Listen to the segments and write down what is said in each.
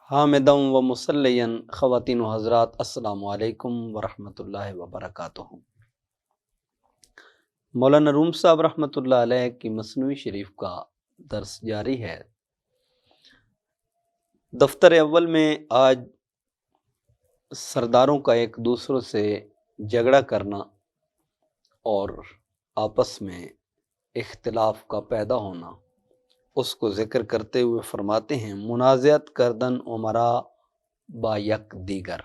حامدم و مسلین خواتین و حضرات، السلام علیکم ورحمۃ اللہ وبرکاتہ۔ مولانا روم صاحب رحمۃ اللہ علیہ کی مثنوی شریف کا درس جاری ہے۔ دفتر اول میں آج سرداروں کا ایک دوسروں سے جھگڑا کرنا اور آپس میں اختلاف کا پیدا ہونا، اس کو ذکر کرتے ہوئے فرماتے ہیں: منازعت کردن عمرا با یک دیگر،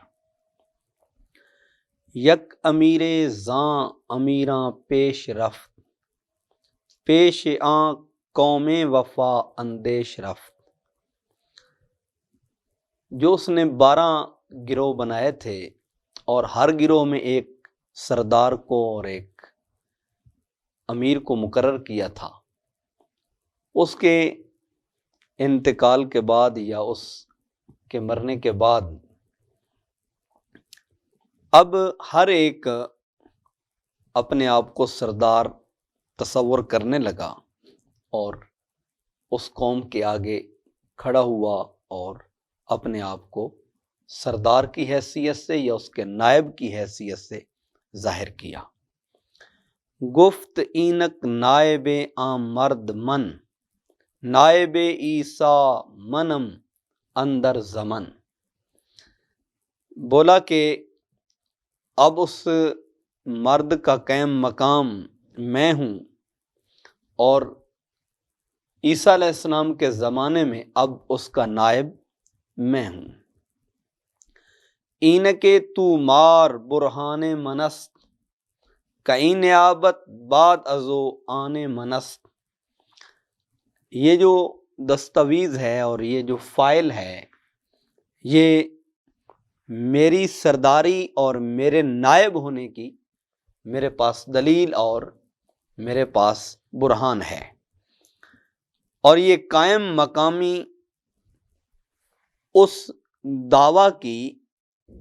یک امیر زاں امیراں پیش رفت، پیش آں قوم وفا اندیش رفت۔ جو اس نے 12 گروہ بنائے تھے اور ہر گروہ میں ایک سردار کو اور ایک امیر کو مقرر کیا تھا، اس کے انتقال کے بعد یا اس کے مرنے کے بعد اب ہر ایک اپنے آپ کو سردار تصور کرنے لگا اور اس قوم کے آگے کھڑا ہوا اور اپنے آپ کو سردار کی حیثیت سے یا اس کے نائب کی حیثیت سے ظاہر کیا۔ گفت اینک نائب آن مرد من، نائب عیسیٰ منم اندر زمن۔ بولا کہ اب اس مرد کا قائم مقام میں ہوں اور عیسیٰ علیہ السلام کے زمانے میں اب اس کا نائب میں ہوں۔ اینکے تو مار برہان منست، کئی نیابت بعد ازو آنے منست۔ یہ جو دستاویز ہے اور یہ جو فائل ہے، یہ میری سرداری اور میرے نائب ہونے کی میرے پاس دلیل اور میرے پاس برہان ہے، اور یہ قائم مقامی اس دعویٰ کی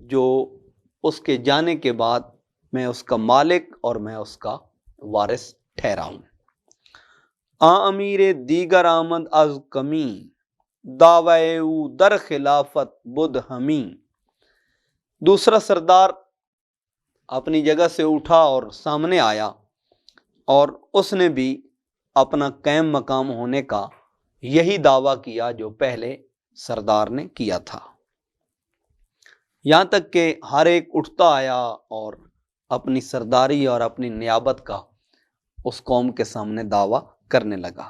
جو اس کے جانے کے بعد میں اس کا مالک اور میں اس کا وارث ٹھہرا ہوں۔ امیر دیگر آمد از کمی، دعوی او در خلافت بدھ ہمی۔ دوسرا سردار اپنی جگہ سے اٹھا اور سامنے آیا اور اس نے بھی اپنا قائم مقام ہونے کا یہی دعویٰ کیا جو پہلے سردار نے کیا تھا، یہاں تک کہ ہر ایک اٹھتا آیا اور اپنی سرداری اور اپنی نیابت کا اس قوم کے سامنے دعویٰ کرنے لگا۔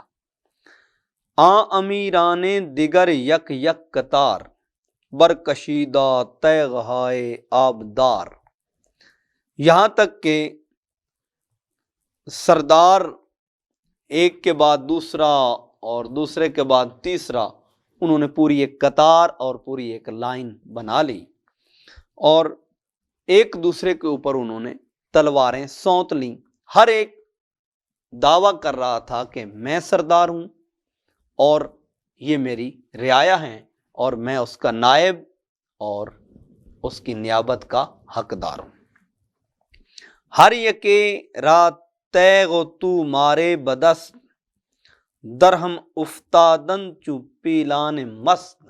امیران دیگر یک یک قطار، برکشیدہ تیغ ہائے آبدار۔ یہاں تک کہ سردار ایک کے بعد دوسرا اور دوسرے کے بعد تیسرا، انہوں نے پوری ایک قطار اور پوری ایک لائن بنا لی اور ایک دوسرے کے اوپر انہوں نے تلواریں سونت لیں۔ ہر ایک دعویٰ کر رہا تھا کہ میں سردار ہوں اور یہ میری رعایا ہیں اور میں اس کا نائب اور اس کی نیابت کا حقدار ہوں۔ ہر یکے رات تیغ و تو مارے بدست، درہم افتادن چو پیلان مست۔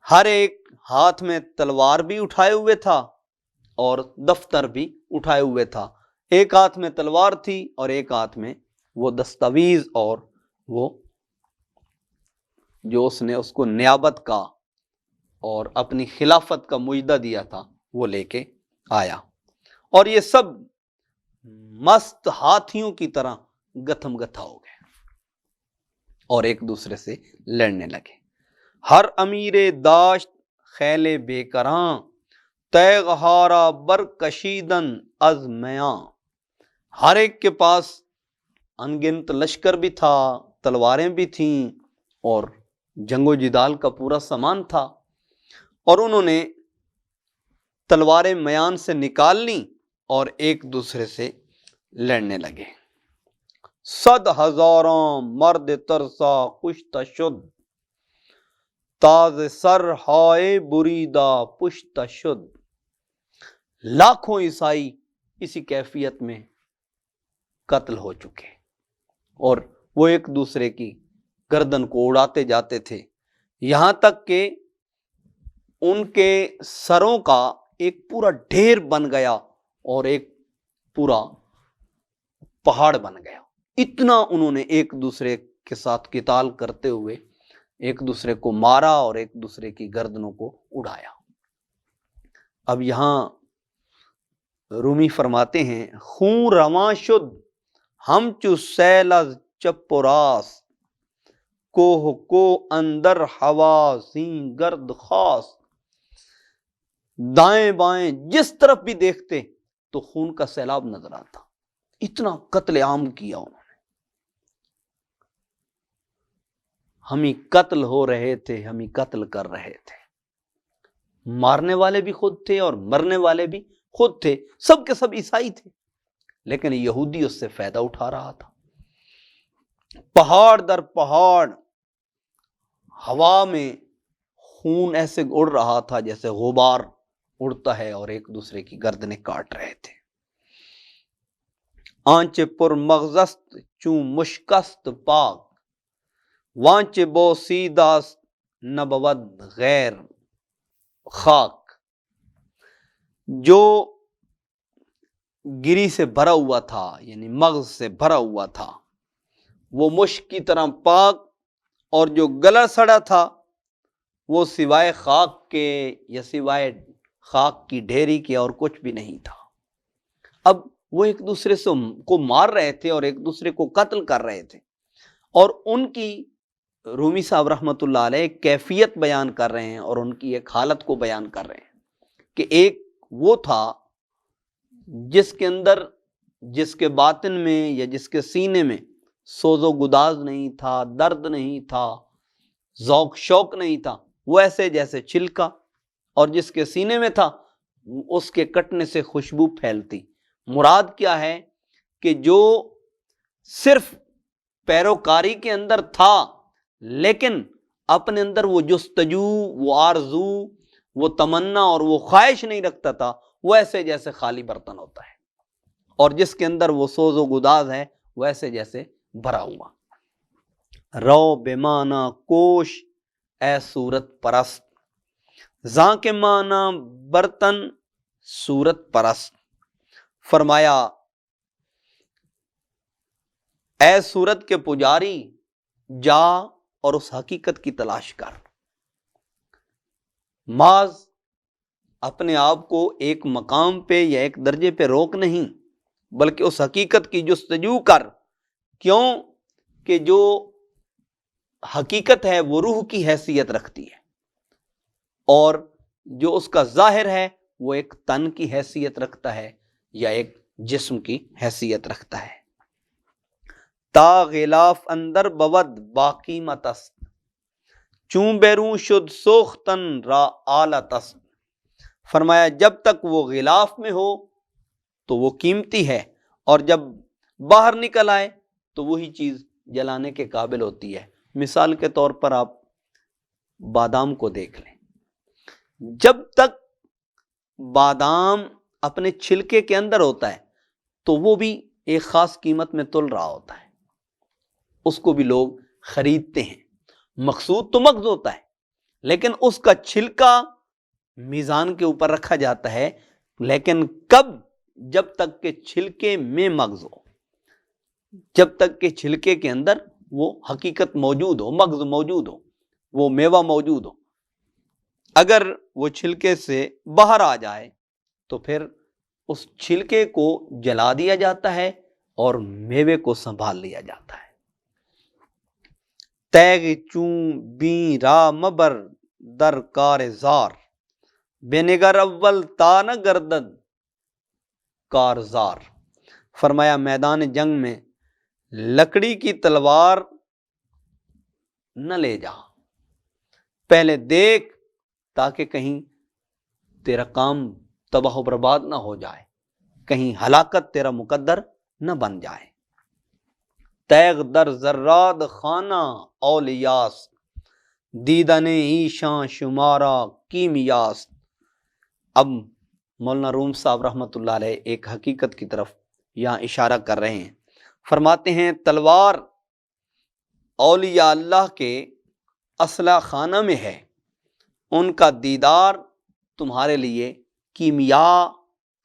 ہر ایک ہاتھ میں تلوار بھی اٹھائے ہوئے تھا اور دفتر بھی اٹھائے ہوئے تھا۔ ایک ہاتھ میں تلوار تھی اور ایک ہاتھ میں وہ دستاویز اور وہ جو اس نے اس کو نیابت کا اور اپنی خلافت کا مجدہ دیا تھا وہ لے کے آیا، اور یہ سب مست ہاتھیوں کی طرح گتھم گتھا ہو گئے اور ایک دوسرے سے لڑنے لگے۔ ہر امیر داشت خیل بے کراں، تیغ ہارا برکشیدن از میاں۔ ہر ایک کے پاس انگنت لشکر بھی تھا، تلواریں بھی تھیں اور جنگ و جدال کا پورا سامان تھا، اور انہوں نے تلواریں میان سے نکال لیں اور ایک دوسرے سے لڑنے لگے۔ صد ہزاراں مرد ترسا کشت شد، تاز سر ہائے بریدہ پشت شد۔ لاکھوں عیسائی اسی کیفیت میں قتل ہو چکے اور وہ ایک دوسرے کی گردن کو اڑاتے جاتے تھے، یہاں تک کہ ان کے سروں کا ایک پورا ڈھیر بن گیا اور ایک پورا پہاڑ بن گیا. اتنا انہوں نے ایک دوسرے کے ساتھ قتال کرتے ہوئے ایک دوسرے کو مارا اور ایک دوسرے کی گردنوں کو اڑایا. اب یہاں رومی فرماتے ہیں خون رواں شد ہم چو سیل از چپ و راست کوہ کو اندر ہوا زیں گرد خاص. دائیں بائیں جس طرف بھی دیکھتے تو خون کا سیلاب نظر آتا. اتنا قتل عام کیا انہوں نے. ہم ہی قتل ہو رہے تھے, ہم ہی قتل کر رہے تھے. مارنے والے بھی خود تھے اور مرنے والے بھی خود تھے. سب کے سب عیسائی تھے, لیکن یہودی اس سے فائدہ اٹھا رہا تھا. پہاڑ در پہاڑ ہوا میں خون ایسے اڑ رہا تھا جیسے غبار اڑتا ہے, اور ایک دوسرے کی گردنیں کاٹ رہے تھے. آنچ پر مغزست چوں مشکست پاک وانچ بو سیداست نبود غیر خاک. جو گری سے بھرا ہوا تھا, یعنی مغز سے بھرا ہوا تھا, وہ مشک کی طرح پاک, اور جو گلا سڑا تھا وہ سوائے خاک کے یا سوائے خاک کی ڈھیری کے اور کچھ بھی نہیں تھا. اب وہ ایک دوسرے سے کو مار رہے تھے اور ایک دوسرے کو قتل کر رہے تھے, اور ان کی رومی صاحب رحمۃ اللہ علیہ ایک کیفیت بیان کر رہے ہیں اور ان کی ایک حالت کو بیان کر رہے ہیں کہ ایک وہ تھا جس کے اندر, جس کے باطن میں یا جس کے سینے میں سوز و گداز نہیں تھا, درد نہیں تھا, ذوق شوق نہیں تھا. وہ ایسے جیسے چھلکا, اور جس کے سینے میں تھا اس کے کٹنے سے خوشبو پھیلتی. مراد کیا ہے کہ جو صرف پیروکاری کے اندر تھا لیکن اپنے اندر وہ جستجو, وہ آرزو, وہ تمنا اور وہ خواہش نہیں رکھتا تھا, وہ ایسے جیسے خالی برتن ہوتا ہے. اور جس کے اندر وہ سوز و گداز ہے وہ ایسے جیسے بھرا ہوا. رو بیمانہ کوش اے صورت پرست زاں کے معنی برتن صورت پرست. فرمایا اے صورت کے پجاری, جا اور اس حقیقت کی تلاش کر. محض اپنے آپ کو ایک مقام پہ یا ایک درجے پہ روک نہیں, بلکہ اس حقیقت کی جستجو کر. کیوں کہ جو حقیقت ہے وہ روح کی حیثیت رکھتی ہے, اور جو اس کا ظاہر ہے وہ ایک تن کی حیثیت رکھتا ہے یا ایک جسم کی حیثیت رکھتا ہے. تا غلاف اندر بود باقی متست چون بیرون شد سوختن را آلتست. فرمایا جب تک وہ غلاف میں ہو تو وہ قیمتی ہے, اور جب باہر نکل آئے تو وہی چیز جلانے کے قابل ہوتی ہے. مثال کے طور پر آپ بادام کو دیکھ لیں, جب تک بادام اپنے چھلکے کے اندر ہوتا ہے تو وہ بھی ایک خاص قیمت میں تل رہا ہوتا ہے, اس کو بھی لوگ خریدتے ہیں. مقصود تو مغز ہوتا ہے, لیکن اس کا چھلکا میزان کے اوپر رکھا جاتا ہے. لیکن کب؟ جب تک کہ چھلکے میں مغز ہو, جب تک کہ چھلکے کے اندر وہ حقیقت موجود ہو, مغز موجود ہو, وہ میوہ موجود ہو. اگر وہ چھلکے سے باہر آ جائے تو پھر اس چھلکے کو جلا دیا جاتا ہے اور میوے کو سنبھال لیا جاتا ہے. تیغ چون بین را مبر در کار زار بے نگر اول تا نہ گردد کارزار. فرمایا میدان جنگ میں لکڑی کی تلوار نہ لے جا, پہلے دیکھ تاکہ کہیں تیرا کام تباہ و برباد نہ ہو جائے, کہیں ہلاکت تیرا مقدر نہ بن جائے. تیغ در ذرات خانہ اولیاس دیدن ایشاں شمارا کیمیاس. اب مولانا روم صاحب رحمۃ اللہ علیہ ایک حقیقت کی طرف یہاں اشارہ کر رہے ہیں. فرماتے ہیں تلوار اولیاء اللہ کے اسلحہ خانہ میں ہے, ان کا دیدار تمہارے لیے کیمیا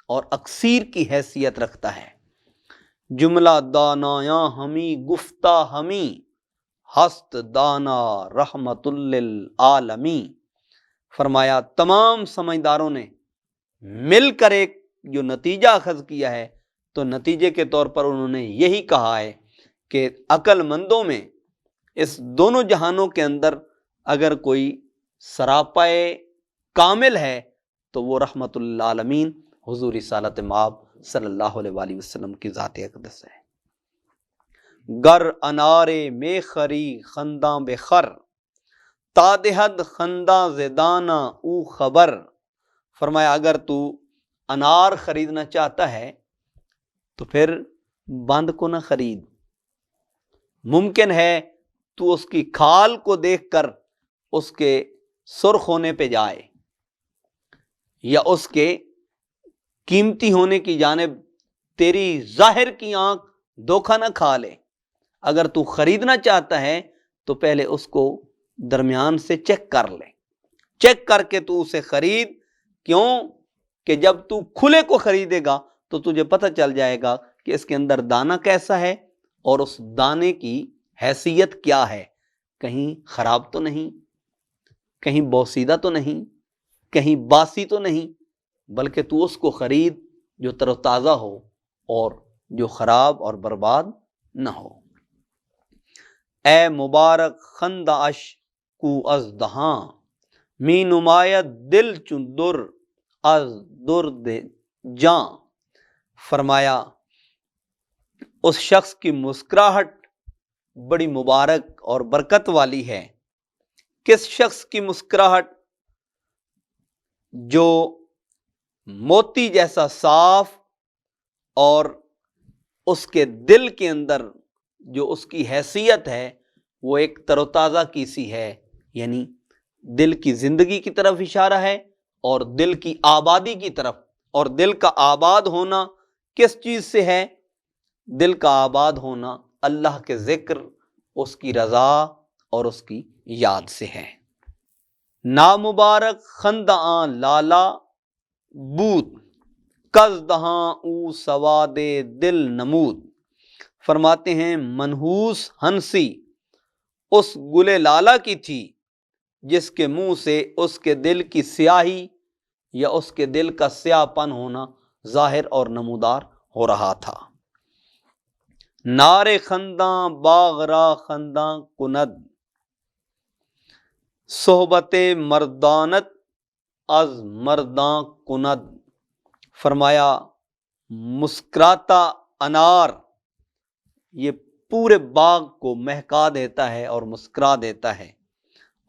اور اکسیر کی حیثیت رکھتا ہے۔ جملہ دانایاں ہمی گفتہ ہمی، ہست دانا رحمت للعالمی۔ فرمایا تمام سمجھداروں نے مل کر ایک جو نتیجہ اخذ کیا ہے، تو نتیجے کے طور پر انہوں نے یہی کہا ہے کہ عقل مندوں میں اس دونوں جہانوں کے اندر اگر کوئی سراپائے کامل ہے تو وہ رحمت للعالمین حضور رسالت مآب صلی اللہ علیہ وآلہ وسلم کی ذات اقدس ہے۔ گر انارے میں خری خنداں بے خر، تادہد خنداں زدانا او خبر۔ فرمایا اگر تو انار خریدنا چاہتا ہے تو پھر بند کو نہ خرید۔ ممکن ہے تو اس کی کھال کو دیکھ کر اس کے سرخ ہونے پہ جائے، یا اس کے قیمتی ہونے کی جانب تیری ظاہر کی آنکھ دھوکہ نہ کھا لے۔ اگر تو خریدنا چاہتا ہے تو پہلے اس کو درمیان سے چیک کر لے، چیک کر کے تو اسے خرید۔ کیوں کہ جب تو کھلے کو خریدے گا تو تجھے پتہ چل جائے گا کہ اس کے اندر دانہ کیسا ہے اور اس دانے کی حیثیت کیا ہے، کہیں خراب تو نہیں، کہیں بوسیدہ تو نہیں، کہیں باسی تو نہیں، بلکہ تو اس کو خرید جو تر و تازہ ہو اور جو خراب اور برباد نہ ہو۔ اے مبارک خنداش کو از دہاں، می نمایت دل چون در از درد جاں۔ فرمایا اس شخص کی مسکراہٹ بڑی مبارک اور برکت والی ہے۔ کس شخص کی مسکراہٹ؟ جو موتی جیسا صاف اور اس کے دل کے اندر جو اس کی حیثیت ہے وہ ایک تر و تازہ کی سی ہے، یعنی دل کی زندگی کی طرف اشارہ ہے اور دل کی آبادی کی طرف۔ اور دل کا آباد ہونا کس چیز سے ہے؟ دل کا آباد ہونا اللہ کے ذکر، اس کی رضا اور اس کی یاد سے ہے۔ نامبارک خندآں لالا بود، کز دہاں او سواد دل نمود۔ فرماتے ہیں منحوس ہنسی اس گل لالا کی تھی جس کے منہ سے اس کے دل کی سیاہی یا اس کے دل کا سیاہ پن ہونا ظاہر اور نمودار ہو رہا تھا۔ نار خنداں باغرا خنداں کند، صحبت مردانت از مرداں کند۔ فرمایا مسکراتا انار یہ پورے باغ کو مہکا دیتا ہے اور مسکرا دیتا ہے،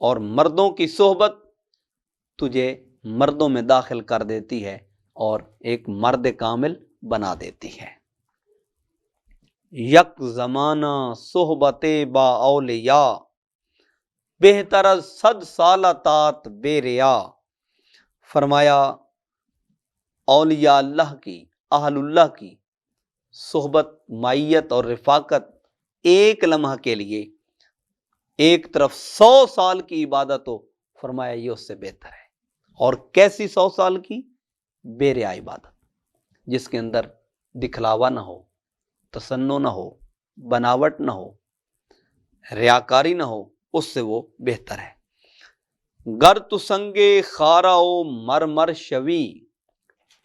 اور مردوں کی صحبت تجھے مردوں میں داخل کر دیتی ہے اور ایک مرد کامل بنا دیتی ہے۔ یک زمانہ صحبت با اولیاء، بہتر از 100 سالہ تات بے ریا۔ فرمایا اولیاء اللہ کی، اہل اللہ کی صحبت، معیت اور رفاقت ایک لمحہ کے لیے ایک طرف 100 سال کی عبادت ہو، فرمایا یہ اس سے بہتر ہے۔ اور کیسی 100 سال کی؟ بے ریا عبادت، جس کے اندر دکھلاوا نہ ہو، تصنع نہ ہو، بناوٹ نہ ہو، ریاکاری نہ ہو، اس سے وہ بہتر ہے۔ گر تو سنگے خاراؤ مرمر شوی،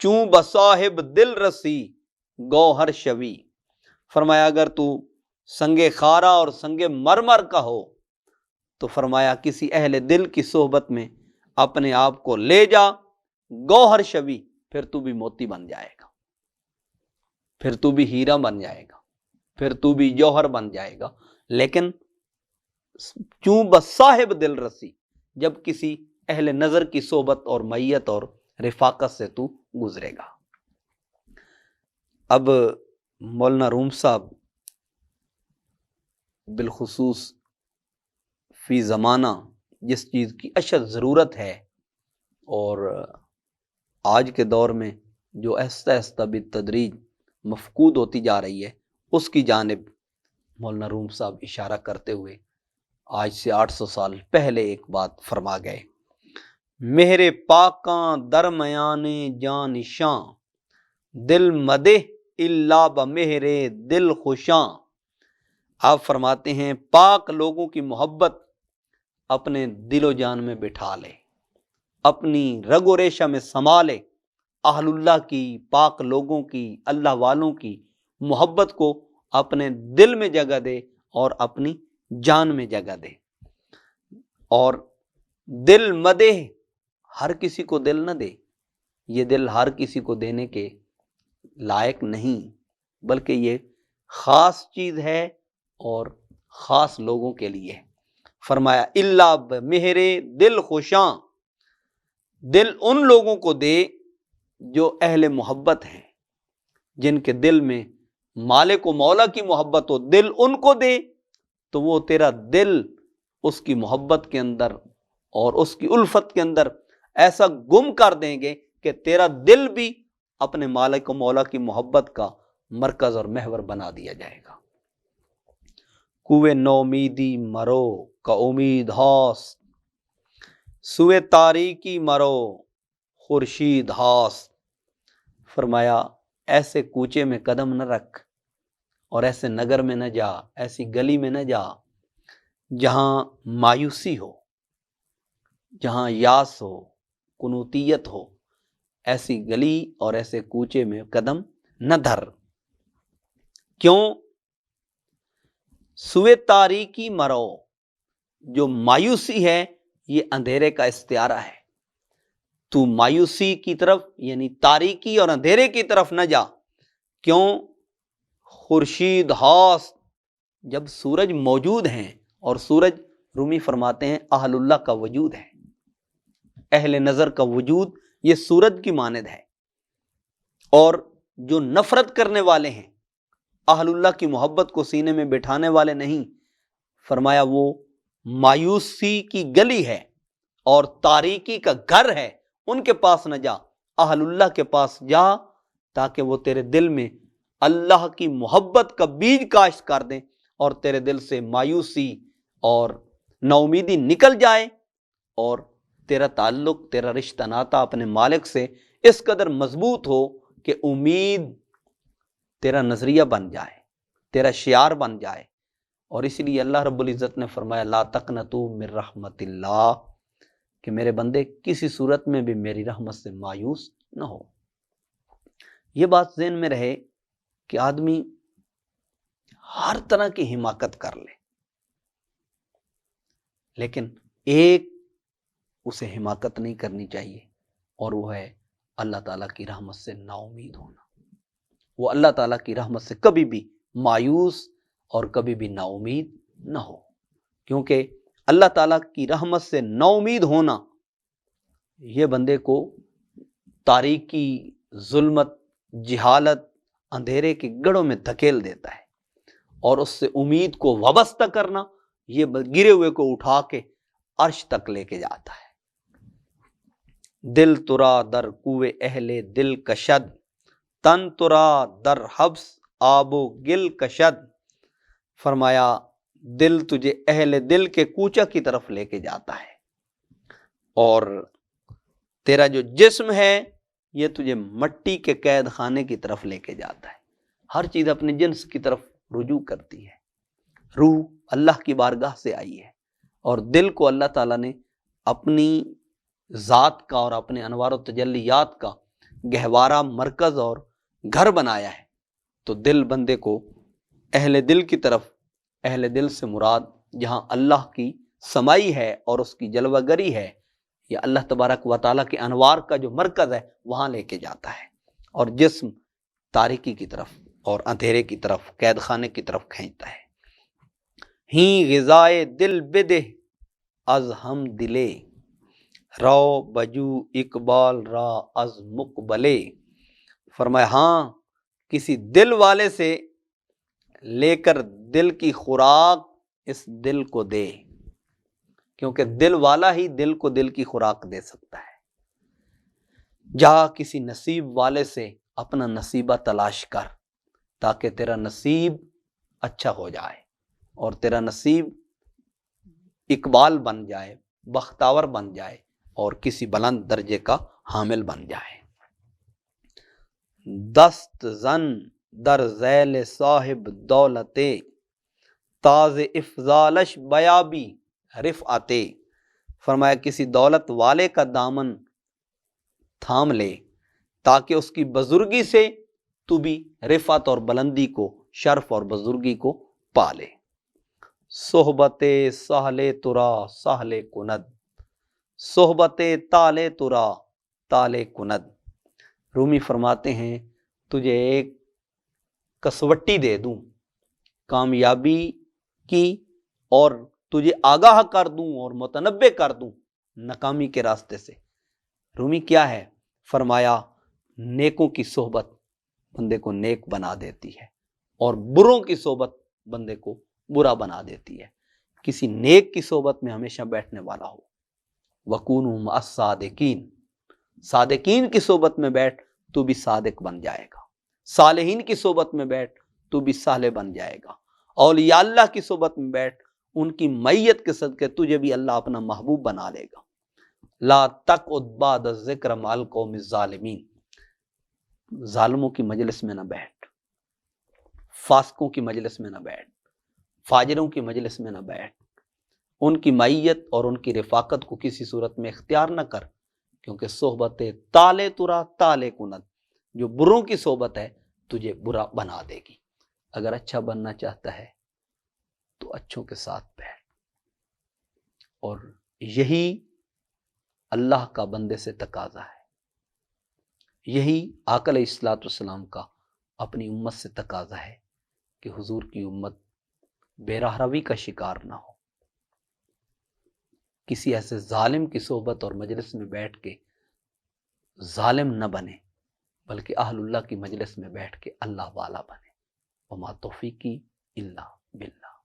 چوں بصاحب دل رسی گوہر شوی۔ فرمایا اگر تو سنگے خارا اور سنگے مرمر کا ہو تو فرمایا کسی اہل دل کی صحبت میں اپنے آپ کو لے جا، گوہر شوی، پھر تو بھی موتی بن جائے گا، پھر تو بھی ہیرا بن جائے گا، پھر تو بھی جوہر بن جائے گا۔ لیکن چوں بصاحب دل رسی، جب کسی اہل نظر کی صحبت اور معیت اور رفاقت سے تو گزرے گا۔ اب مولانا روم صاحب بالخصوص فی زمانہ جس چیز کی اشد ضرورت ہے اور آج کے دور میں جو آہستہ آہستہ بالتدریج مفقود ہوتی جا رہی ہے، اس کی جانب مولانا روم صاحب اشارہ کرتے ہوئے آج سے 800 سال پہلے ایک بات فرما گئے۔ میرے پاکاں درمیان جان نشاں، دل مدح اللہ بمہرے دل خوشاں۔ آپ فرماتے ہیں پاک لوگوں کی محبت اپنے دل و جان میں بٹھا لے، اپنی رگ و ریشہ میں سما لے۔ اہل اللہ کی، پاک لوگوں کی، اللہ والوں کی محبت کو اپنے دل میں جگہ دے اور اپنی جان میں جگہ دے۔ اور دل مدح، ہر کسی کو دل نہ دے، یہ دل ہر کسی کو دینے کے لائق نہیں، بلکہ یہ خاص چیز ہے اور خاص لوگوں کے لیے۔ فرمایا اللہ بمہرے دل خوشاں، دل ان لوگوں کو دے جو اہل محبت ہیں، جن کے دل میں مالک و مولا کی محبت ہو، دل ان کو دے تو وہ تیرا دل اس کی محبت کے اندر اور اس کی الفت کے اندر ایسا گم کر دیں گے کہ تیرا دل بھی اپنے مالک و مولا کی محبت کا مرکز اور محور بنا دیا جائے گا۔ کوئے نومیدی مرو کا امید ہاست، سوئے تاریکی مرو خورشید ہاست۔ فرمایا ایسے کوچے میں قدم نہ رکھ اور ایسے نگر میں نہ جا، ایسی گلی میں نہ جا جہاں مایوسی ہو، جہاں یاس ہو، قنوطیت ہو۔ ایسی گلی اور ایسے کوچے میں قدم نہ دھر۔ کیوں؟ سوئے تاریکی مرو، جو مایوسی ہے یہ اندھیرے کا استعارہ ہے۔ تو مایوسی کی طرف یعنی تاریکی اور اندھیرے کی طرف نہ جا۔ کیوں؟ خورشید ہاست، جب سورج موجود ہیں، اور سورج رومی فرماتے ہیں اہل اللہ کا وجود ہے، اہل نظر کا وجود یہ سورج کی مانند ہے۔ اور جو نفرت کرنے والے ہیں، اہل اللہ کی محبت کو سینے میں بٹھانے والے نہیں، فرمایا وہ مایوسی کی گلی ہے اور تاریکی کا گھر ہے، ان کے پاس نہ جا، اہل اللہ کے پاس جا، تاکہ وہ تیرے دل میں اللہ کی محبت کا بیج کاشت کر دیں اور تیرے دل سے مایوسی اور ناامیدی نکل جائے، اور تیرا تعلق، تیرا رشتہ ناتا اپنے مالک سے اس قدر مضبوط ہو کہ امید تیرا نظریہ بن جائے، تیرا شعار بن جائے۔ اور اس لیے اللہ رب العزت نے فرمایا لا تقنطوا من رحمت اللہ، کہ میرے بندے کسی صورت میں بھی میری رحمت سے مایوس نہ ہو۔ یہ بات ذہن میں رہے کہ آدمی ہر طرح کی حماقت کر لے، لیکن ایک اسے حماقت نہیں کرنی چاہیے، اور وہ ہے اللہ تعالیٰ کی رحمت سے نا امید ہونا۔ وہ اللہ تعالیٰ کی رحمت سے کبھی بھی مایوس اور کبھی بھی نا امید نہ ہو، کیونکہ اللہ تعالیٰ کی رحمت سے نا امید ہونا یہ بندے کو تاریکی، ظلمت، جہالت، اندھیرے کے گڑھوں میں دھکیل دیتا ہے، اور اس سے امید کو وابستہ کرنا یہ گرے ہوئے کو اٹھا کے عرش تک لے کے جاتا ہے۔ دل ترا در کوئے اہل دل کشد، تن ترا در حبس آب و گل کشد۔ فرمایا دل تجھے اہل دل کے کوچہ کی طرف لے کے جاتا ہے، اور تیرا جو جسم ہے یہ تجھے مٹی کے قید خانے کی طرف لے کے جاتا ہے۔ ہر چیز اپنے جنس کی طرف رجوع کرتی ہے۔ روح اللہ کی بارگاہ سے آئی ہے، اور دل کو اللہ تعالیٰ نے اپنی ذات کا اور اپنے انوار و تجلیات کا گہوارہ، مرکز اور گھر بنایا ہے۔ تو دل بندے کو اہل دل کی طرف، اہل دل سے مراد جہاں اللہ کی سمائی ہے اور اس کی جلوہ گری ہے، یا اللہ تبارک و تعالیٰ کے انوار کا جو مرکز ہے وہاں لے کے جاتا ہے، اور جسم تاریکی کی طرف اور اندھیرے کی طرف، قید خانے کی طرف کھینچتا ہے۔ ہی غذائے دل بدہ از ہم دلے، رو بجو اقبال را از مقبلے۔ فرمایا ہاں، کسی دل والے سے لے کر دل کی خوراک اس دل کو دے، کیونکہ دل والا ہی دل کو دل کی خوراک دے سکتا ہے۔ جا کسی نصیب والے سے اپنا نصیبہ تلاش کر، تاکہ تیرا نصیب اچھا ہو جائے اور تیرا نصیب اقبال بن جائے، بختاور بن جائے، اور کسی بلند درجے کا حامل بن جائے۔ دست زن در ذیل صاحب دولت، تاز افضالش بیابی رفعت۔ فرمایا کسی دولت والے کا دامن تھام لے تاکہ اس کی بزرگی سے تو بھی رفعت اور بلندی کو، شرف اور بزرگی کو پالے۔ صحبت سہل ترا سہل کند، صحبت تالے ترا تالے کند۔ رومی فرماتے ہیں تجھے ایک کسوٹی دے دوں کامیابی کی، اور تجھے آگاہ کر دوں اور متنبع کر دوں ناکامی کے راستے سے۔ رومی کیا ہے؟ فرمایا نیکوں کی صحبت بندے کو نیک بنا دیتی ہے، اور بروں کی صحبت بندے کو برا بنا دیتی ہے۔ کسی نیک کی صحبت میں ہمیشہ بیٹھنے والا ہو۔ وَكُونُوا مَعَ الصَّادِقِينَ، صادقین کی صحبت میں بیٹھ تو بھی صادق بن جائے گا۔ صالحین کی صحبت میں بیٹھ تو بھی صالح بن جائے گا۔ اولیاء اللہ کی صحبت میں بیٹھ، ان کی معیت کے صدقے تجھے بھی اللہ اپنا محبوب بنا لے گا۔ لا تقعد بعد الذکر مع القوم الظالمین، ظالموں کی مجلس میں نہ بیٹھ، فاسقوں کی مجلس میں نہ بیٹھ، فاجروں کی مجلس میں نہ بیٹھ، ان کی معیت اور ان کی رفاقت کو کسی صورت میں اختیار نہ کر، کیونکہ صحبت تالے ترا تالے کند، جو بروں کی صحبت ہے تجھے برا بنا دے گی۔ اگر اچھا بننا چاہتا ہے تو اچھوں کے ساتھ بیٹھ، اور یہی اللہ کا بندے سے تقاضا ہے، یہی آقا علیہ الصلوۃ والسلام کا اپنی امت سے تقاضا ہے کہ حضور کی امت بے راہ روی کا شکار نہ ہو، کسی ایسے ظالم کی صحبت اور مجلس میں بیٹھ کے ظالم نہ بنے، بلکہ اہل اللہ کی مجلس میں بیٹھ کے اللہ والا بنے۔ وما توفیقی الا باللہ۔